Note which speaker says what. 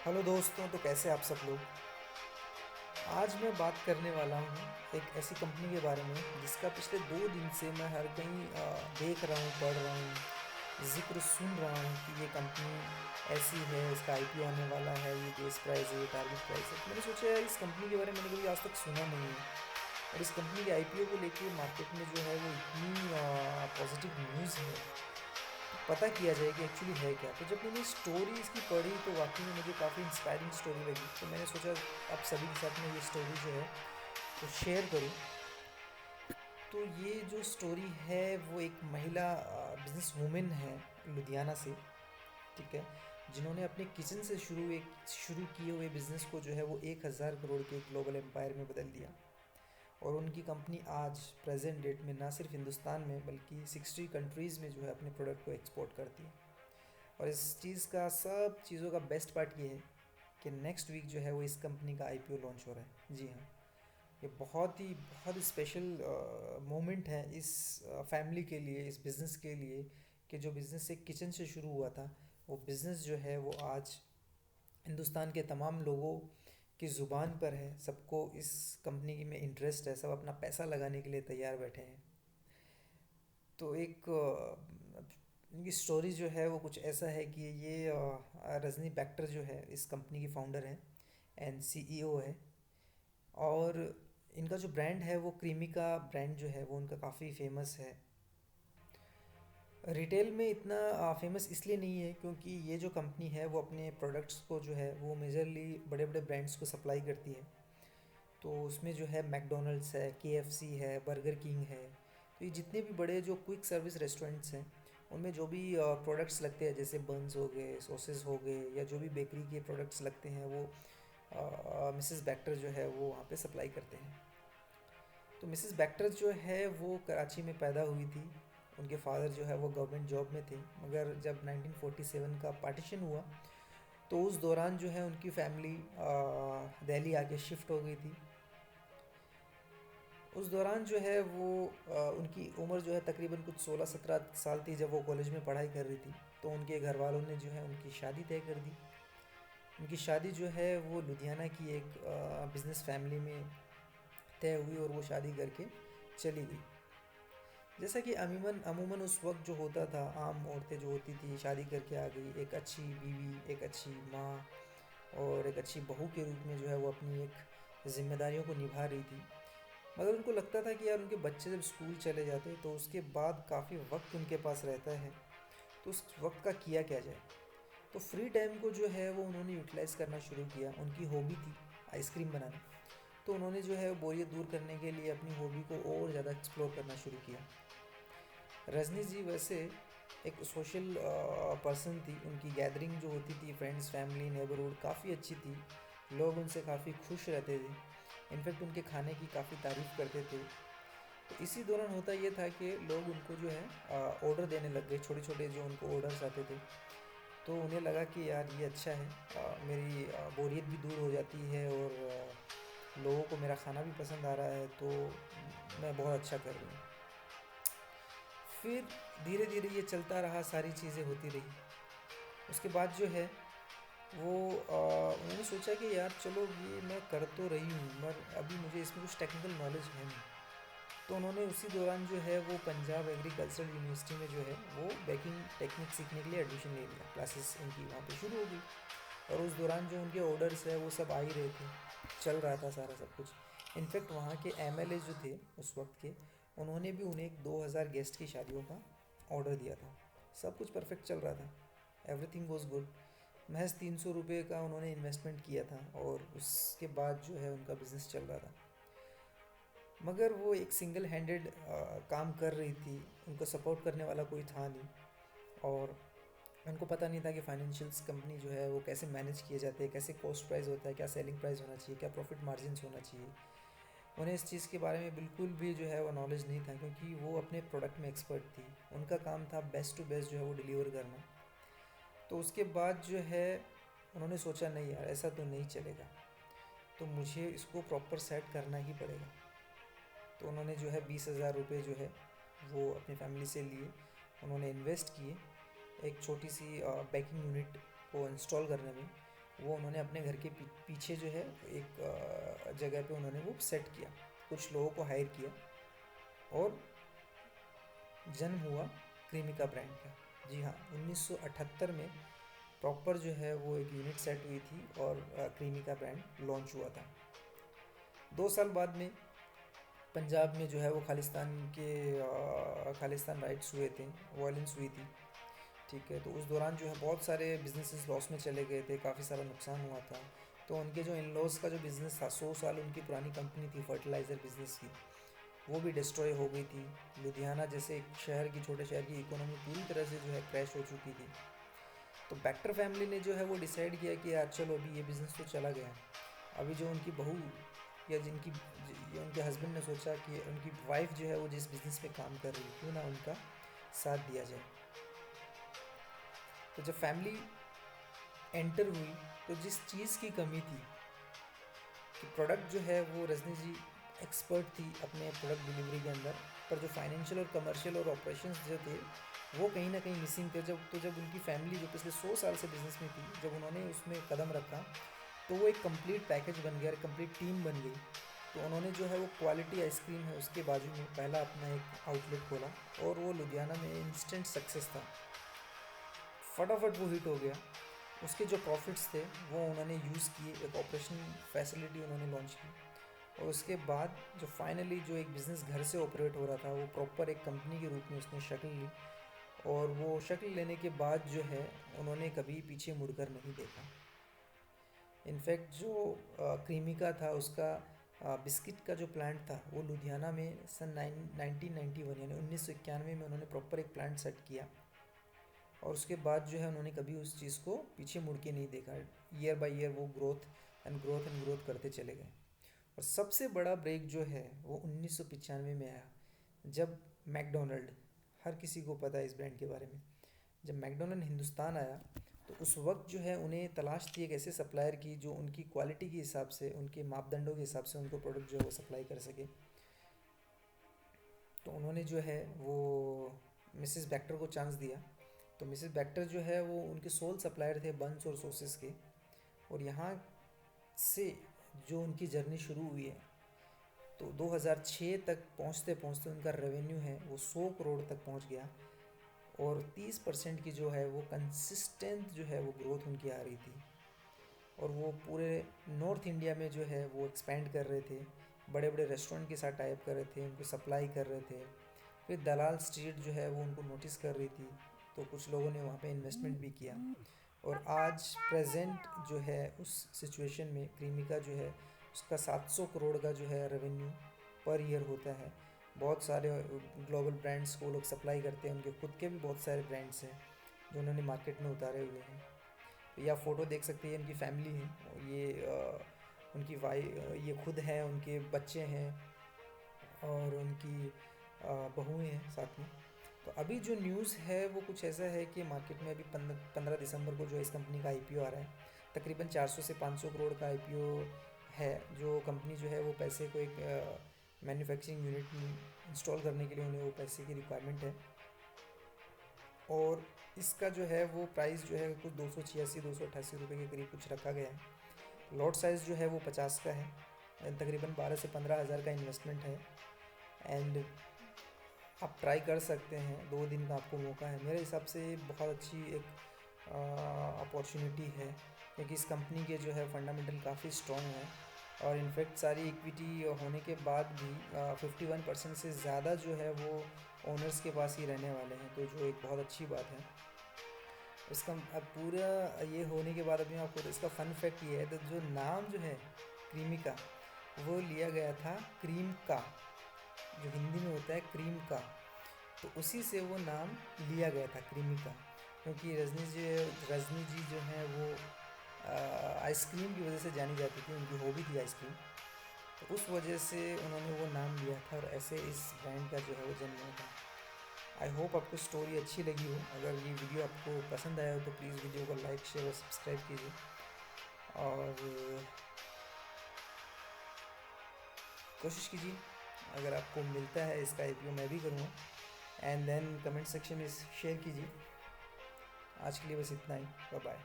Speaker 1: Hello दोस्तों, तो कैसे आप सब लोग। आज मैं बात करने वाला हूँ एक ऐसी कंपनी के बारे में जिसका पिछले 2 दिन से मैं हर कहीं देख रहा हूँ, पढ़ रहा हूँ, जिक्र सुन रहा हूँ कि ये कंपनी ऐसी है, इसका आईपीओ आने वाला है, ये बेस प्राइस है, ये टारगेट प्राइस है। तो मैंने सोचा यार, इस कंपनी के बारे में मैंने कभी आज तक सुना नहीं है। और इस कंपनी के आईपीओ को लेके मार्केट में जो है वो इतनी पॉजिटिव न्यूज़ है, पता किया जाए कि एक्चुअली है क्या। तो जब मैंने स्टोरी इसकी पढ़ी तो वाकई में मुझे काफ़ी इंस्पायरिंग स्टोरी लगी। तो मैंने सोचा आप सभी के साथ में ये स्टोरी जो है वो शेयर करूं। तो ये जो स्टोरी है वो एक महिला बिजनेस वूमेन है लुधियाना से, ठीक है, जिन्होंने अपने किचन से शुरू किए हुए बिज़नेस को जो है वो 1,000 करोड़ के ग्लोबल एम्पायर में बदल दिया। और उनकी कंपनी आज प्रेजेंट डेट में ना सिर्फ हिंदुस्तान में बल्कि 60 कंट्रीज़ में जो है अपने प्रोडक्ट को एक्सपोर्ट करती है। और इस चीज़ का सब चीज़ों का बेस्ट पार्ट ये है कि नेक्स्ट वीक जो है वो इस कंपनी का आईपीओ लॉन्च हो रहा है। जी हाँ, ये बहुत ही स्पेशल मोमेंट है इस फैमिली के लिए, इस बिज़नेस के लिए, कि जो बिज़नेस एक किचन से शुरू हुआ था, वो बिज़नेस जो है वो आज हिंदुस्तान के तमाम लोगों की ज़ुबान पर है। सबको इस कंपनी में इंटरेस्ट है, सब अपना पैसा लगाने के लिए तैयार बैठे हैं। तो एक इनकी स्टोरी जो है वो कुछ ऐसा है कि ये रजनी बैक्टर जो है इस कंपनी की फाउंडर है एंड सीईओ है। और इनका जो ब्रांड है वो क्रीमिका ब्रांड जो है वो उनका काफ़ी फेमस है। रिटेल में इतना फेमस इसलिए नहीं है क्योंकि ये जो कंपनी है वो अपने प्रोडक्ट्स को जो है वो मेजरली बड़े बड़े ब्रांड्स को सप्लाई करती है। तो उसमें जो है मैकडोनल्ड्स है, केएफसी है, बर्गर किंग है। तो ये जितने भी बड़े जो क्विक सर्विस रेस्टोरेंट्स हैं, उनमें जो भी प्रोडक्ट्स लगते हैं जैसे बन्स हो गए, सॉसेस हो गए, या जो भी बेकरी के प्रोडक्ट्स लगते हैं वो मिसेस बैक्टर जो है वो वहाँ पे सप्लाई करते हैं। तो मिसेस बैक्टर जो है वो कराची में पैदा हुई थी। उनके फादर जो है वो गवर्नमेंट जॉब में थे, मगर जब 1947 का पार्टीशन हुआ तो उस दौरान जो है उनकी फैमिली दिल्ली आके शिफ्ट हो गई थी। उस दौरान जो है वो उनकी उम्र जो है तकरीबन कुछ 16-17 साल थी जब वो कॉलेज में पढ़ाई कर रही थी। तो उनके घर वालों ने जो है उनकी शादी तय कर दी। उनकी शादी जो है वो लुधियाना की एक बिज़नेस फैमिली में तय हुई और वो शादी करके चली गई। जैसा कि अमूमन अमूमन उस वक्त जो होता था, आम औरतें जो होती थी शादी करके आ गई, एक अच्छी बीवी, एक अच्छी माँ और एक अच्छी बहू के रूप में जो है वो अपनी एक जिम्मेदारियों को निभा रही थी। मगर उनको लगता था कि यार उनके बच्चे जब स्कूल चले जाते तो उसके बाद काफ़ी वक्त उनके पास रहता है, तो उस वक्त का किया क्या जाए। तो फ्री टाइम को जो है वो उन्होंने यूटिलाइज़ करना शुरू किया। उनकी हॉबी थी आइसक्रीम बनाना। तो उन्होंने जो है बोरियत दूर करने के लिए अपनी हॉबी को और ज़्यादा एक्सप्लोर करना शुरू किया। रजनी जी वैसे एक सोशल पर्सन थी। उनकी गैदरिंग जो होती थी, फ्रेंड्स, फैमिली, नेबरहुड, काफ़ी अच्छी थी। लोग उनसे काफ़ी खुश रहते थे। इनफैक्ट उनके खाने की काफ़ी तारीफ़ करते थे। तो इसी दौरान होता ये था कि लोग उनको जो है ऑर्डर देने लग गए, छोटे छोटे जो उनको ऑर्डर्स आते थे। तो उन्हें लगा कि यार ये अच्छा है, मेरी बोरियत भी दूर हो जाती है और लोगों को मेरा खाना भी पसंद आ रहा है, तो मैं बहुत अच्छा कर रही हूँ। फिर धीरे धीरे ये चलता रहा, सारी चीज़ें होती रही। उसके बाद जो है वो उन्होंने सोचा कि यार चलो ये मैं कर तो रही हूँ मगर अभी मुझे इसमें कुछ टेक्निकल नॉलेज है नहीं। तो उन्होंने उसी दौरान जो है वो पंजाब एग्रीकल्चरल यूनिवर्सिटी में जो है वो बेकिंग टेक्निक सीखने के लिए एडमिशन ले लिया। क्लासेस उनकी वहाँ पे शुरू हो गई। और उस दौरान जो उनके ऑर्डर्स है वो सब आ ही रहे थे, चल रहा था सारा सब कुछ। इनफैक्ट वहाँ के एमएलए जो थे उस वक्त के, उन्होंने भी उन्हें एक 2000 गेस्ट की शादियों का ऑर्डर दिया था। सब कुछ परफेक्ट चल रहा था, एवरीथिंग वॉज गुड। महज 300 रुपये का उन्होंने इन्वेस्टमेंट किया था और उसके बाद जो है उनका बिज़नेस चल रहा था। मगर वो एक सिंगल हैंडेड काम कर रही थी, उनको सपोर्ट करने वाला कोई था नहीं। और उनको पता नहीं था कि फाइनेंशियल्स कंपनी जो है वो कैसे मैनेज किए जाते हैं, कैसे कॉस्ट प्राइस होता है, क्या सेलिंग प्राइस होना चाहिए, क्या प्रॉफिट मार्जिन्स होना चाहिए। उन्हें इस चीज़ के बारे में बिल्कुल भी जो है वो नॉलेज नहीं था, क्योंकि वो अपने प्रोडक्ट में एक्सपर्ट थी। उनका काम था बेस्ट टू बेस्ट जो है वो डिलीवर करना। तो उसके बाद जो है उन्होंने सोचा नहीं यार ऐसा तो नहीं चलेगा, तो मुझे इसको प्रॉपर सेट करना ही पड़ेगा। तो उन्होंने जो है 20,000 रुपये जो है वो अपनी फैमिली से लिए। उन्होंने इन्वेस्ट किए एक छोटी सी बेकिंग यूनिट को इंस्टॉल करने में। वो उन्होंने अपने घर के पीछे जो है एक जगह पे उन्होंने वो सेट किया, कुछ लोगों को हायर किया और जन्म हुआ क्रीमिका ब्रांड का। जी हाँ, 1978 में प्रॉपर जो है वो एक यूनिट सेट हुई थी और क्रीमिका ब्रांड लॉन्च हुआ था। 2 साल बाद में पंजाब में जो है वो खालिस्तान राइट्स हुए थे, वायलेंस हुई थी। ठीक है, तो उस दौरान जो है बहुत सारे बिजनेसेस लॉस में चले गए थे, काफ़ी सारा नुकसान हुआ था। तो उनके जो इन लॉस का जो बिज़नेस था, 100 साल उनकी पुरानी कंपनी थी फर्टिलाइज़र बिजनेस की, वो भी डिस्ट्रॉय हो गई थी। लुधियाना जैसे एक शहर की, छोटे शहर की इकोनॉमी पूरी तरह से जो है क्रैश हो चुकी थी। तो बैक्टर फैमिली ने जो है वो डिसाइड किया कि यार चलो अभी ये बिज़नेस तो चला गया, अभी जो उनकी बहू या या उनके हस्बैंड ने सोचा कि उनकी वाइफ जो है वो जिस बिज़नेस में काम कर रही है, क्यों ना उनका साथ दिया जाए। तो जब फैमिली एंटर हुई तो जिस चीज़ की कमी थी कि प्रोडक्ट जो है वो रजनी जी एक्सपर्ट थी अपने प्रोडक्ट डिलीवरी के अंदर, पर जो फाइनेंशियल और कमर्शियल और ऑपरेशंस जो थे वो कहीं ना कहीं मिसिंग थे। जब उनकी फैमिली जो पिछले 100 साल से बिजनेस में थी, जब उन्होंने उसमें कदम रखा तो वो एक कंप्लीट पैकेज बन गया, एक कंप्लीट टीम बन गई। तो उन्होंने जो है वो क्वालिटी आइसक्रीम है उसके बाजू में पहला अपना एक आउटलेट खोला और वो लुधियाना में इंस्टेंट सक्सेस था, फटाफट वो हिट हो गया। उसके जो प्रॉफिट्स थे वो उन्होंने यूज़ किए, एक ऑपरेशन फैसिलिटी उन्होंने लॉन्च की और उसके बाद जो फाइनली जो एक बिज़नेस घर से ऑपरेट हो रहा था वो प्रॉपर एक कंपनी के रूप में उसने शक्ल ली। और वो शक्ल लेने के बाद जो है उन्होंने कभी पीछे मुड़कर नहीं देखा। इनफैक्ट जो क्रीमिका था उसका बिस्किट का जो प्लांट था वो लुधियाना में सन 1991 यानी 1991 में उन्होंने प्रॉपर एक प्लांट सेट किया और उसके बाद जो है उन्होंने कभी उस चीज़ को पीछे मुड़ के नहीं देखा। ईयर बाय ईयर वो ग्रोथ करते चले गए। और सबसे बड़ा ब्रेक जो है वो 1995 में आया, जब मैकडोनल्ड, हर किसी को पता है इस ब्रांड के बारे में, जब मैकडोनल्ड हिंदुस्तान आया तो उस वक्त जो है उन्हें तलाश थी एक ऐसे सप्लायर की जो उनकी क्वालिटी के हिसाब से, उनके मापदंडों के हिसाब से उनको प्रोडक्ट जो है वो सप्लाई कर सके। तो उन्होंने जो है वो मिसेस बैक्टर को चांस दिया। तो मिसेस बैक्टर जो है वो उनके सोल सप्लायर थे बंस और सॉसेस के। और यहाँ से जो उनकी जर्नी शुरू हुई है तो 2006 तक पहुँचते पहुँचते उनका रेवेन्यू है वो 100 करोड़ तक पहुँच गया और 30% की जो है वो कंसिस्टेंट जो है वो ग्रोथ उनकी आ रही थी। और वो पूरे नॉर्थ इंडिया में जो है वो एक्सपेंड कर रहे थे, बड़े बड़े रेस्टोरेंट के साथ टाइप कर रहे थे, उनको सप्लाई कर रहे थे। फिर दलाल स्ट्रीट जो है वो उनको नोटिस कर रही थी, तो कुछ लोगों ने वहाँ पे इन्वेस्टमेंट भी किया। और आज प्रेजेंट जो है उस सिचुएशन में क्रीमिका जो है उसका 700 करोड़ का जो है रेवेन्यू पर ईयर होता है। बहुत सारे ग्लोबल ब्रांड्स को लोग सप्लाई करते हैं, उनके खुद के भी बहुत सारे ब्रांड्स हैं जो उन्होंने मार्केट में उतारे हुए हैं। तो यह फ़ोटो देख सकते हैं, इनकी फैमिली है, ये उनकी ये खुद है, उनके बच्चे हैं और उनकी बहुएँ हैं साथ में। तो अभी जो न्यूज़ है वो कुछ ऐसा है कि मार्केट में अभी 15 दिसंबर को जो है इस कंपनी का आईपीओ आ रहा है। तकरीबन 400 से 500 करोड़ का आईपीओ है। जो कंपनी जो है वो पैसे को एक मैन्युफैक्चरिंग यूनिट में इंस्टॉल करने के लिए उन्हें वो पैसे की रिक्वायरमेंट है। और इसका जो है वो प्राइस जो है कुछ 288 रुपये के करीब कुछ रखा गया है। लॉट साइज़ जो है वो 50 का है। तकरीबन 12 से 15 हज़ार का इन्वेस्टमेंट है एंड आप ट्राई कर सकते हैं। 2 दिन का आपको मौका है। मेरे हिसाब से बहुत अच्छी एक अपॉर्चुनिटी है क्योंकि इस कंपनी के जो है फंडामेंटल काफ़ी स्ट्रॉन्ग है और इनफैक्ट सारी इक्विटी होने के बाद भी 51% से ज़्यादा जो है वो ओनर्स के पास ही रहने वाले हैं, तो जो एक बहुत अच्छी बात है। इसका अब पूरा ये होने के बाद अभी मैं आपको इसका फ़न फैक्ट ये है, तो जो नाम जो है क्रीमिका वो लिया गया था क्रीम का, जो हिंदी में होता है क्रीम का, तो उसी से वो नाम लिया गया था क्रीमिका। क्योंकि रजनी जी जो हैं वो आइसक्रीम की वजह से जानी जाती थी, उनकी हॉबी थी आइसक्रीम, तो उस वजह से उन्होंने वो नाम लिया था और ऐसे इस ब्रांड का जो है वो जन्म हुआ था। आई होप आपको स्टोरी अच्छी लगी हो। अगर ये वीडियो आपको पसंद आया हो तो प्लीज़ वीडियो को लाइक, शेयर और सब्सक्राइब कीजिए और कोशिश कीजिए अगर आपको मिलता है इसका आईपीओ मैं भी करूँगा एंड देन कमेंट सेक्शन में शेयर कीजिए। आज के लिए बस इतना ही, बाय बाय।